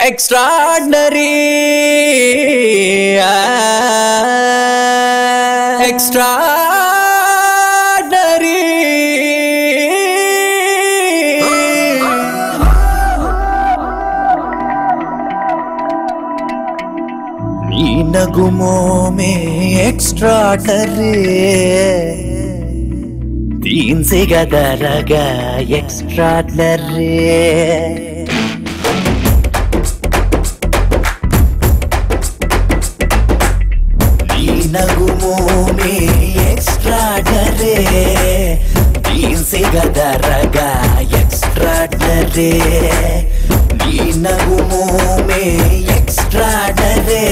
extraordinary, extraordinary. नी नगुमों में extraordinary, तीन से गदरगा extraordinary. नगुमों में extraordinary, तीन से गदरगा extraordinary. नी नगुमों में extraordinary,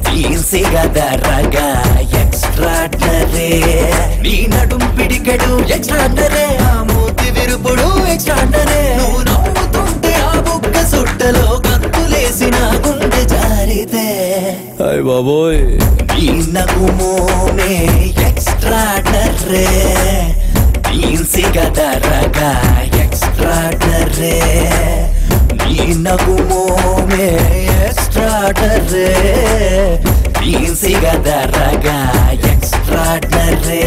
तीन से गदरगा extraordinary. नी नडुम पिडिकेडु extraordinary, आ मूति विरुपुडु extraordinary. నువ్వు నవ్వుతుంటే ఆ బుక్క సుట్టలో గంతులేసిన గుండె జారితే అయ్ బాబోయ్. నీ నగుమోं में extraordinary, तीन से गदरगा extraordinary. नी नगुमों में extraordinary, तीन से गदरगा extraordinary.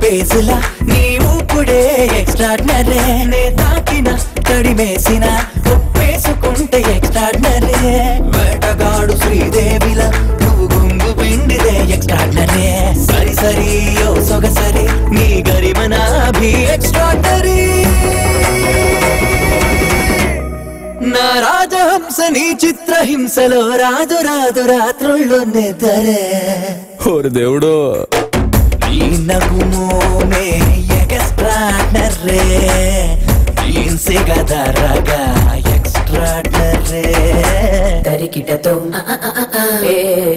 పేసులా నీవు కుడే ఎక్స్ట్రార్డినరీ. నే తాకిన తడిమేసిన ఒప్పేసుకుంటే ఎక్స్ట్రార్డినరీ. వేటగాడు శ్రీదేవిలా నువ్వు గుంగు పిండిదే ఎక్స్ట్రార్డినరీ. సరి సరి ఓ సొగసరి నీ గరిమనా భీ ఎక్స్ట్రార్డినరీ. నా రాజహంస నీ చిత్రహింసలో రాదు రాదు రాత్రుల్లో నిద్రే. ఓరి దేవుడు. నీ नगुमों में extraordinary, तीन से गदरगा extraordinary. तरिकिटतो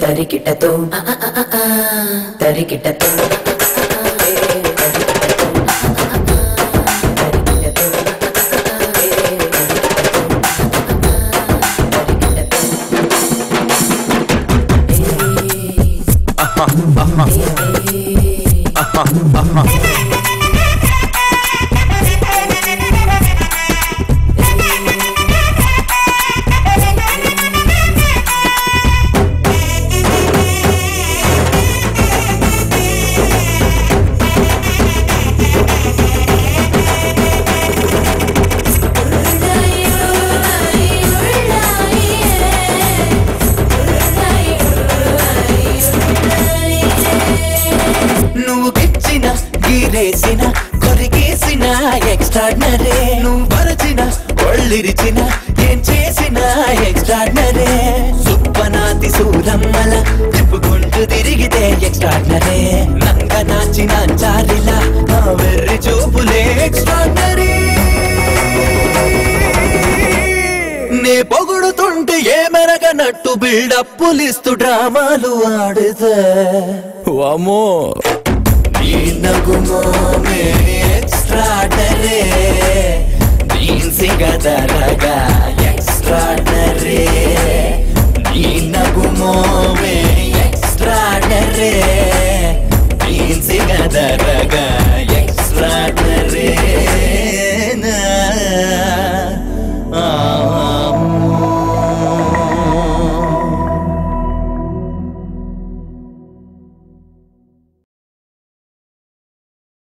तरिकिटतो तरिकिटतो గిరేసిన కొరిగేసిన ఎక్స్ట్రార్డినరీ. నువ్వు పరచిన ఒళ్ళిరిచిన ఏం చేసిన ఎక్స్ట్రార్డినరీ. సుప్పనాతి సూరమ్మల తిప్పుకుంటూ తిరిగితే ఎక్స్ట్రార్డినరీ. నంగ నాచిన చారిలా నా వెర్రి చూపులే ఎక్స్ట్రార్డినరీ. నే పొగుడుతుంటే ఏ మెరగనట్టు బిల్డప్పులిస్తూ డ్రామాలు ఆడితే వామో. నీ नगुमों में extraordinary, तीन से गदरगा extraordinary. नी नगुमों में extraordinary, तीन से गदरगा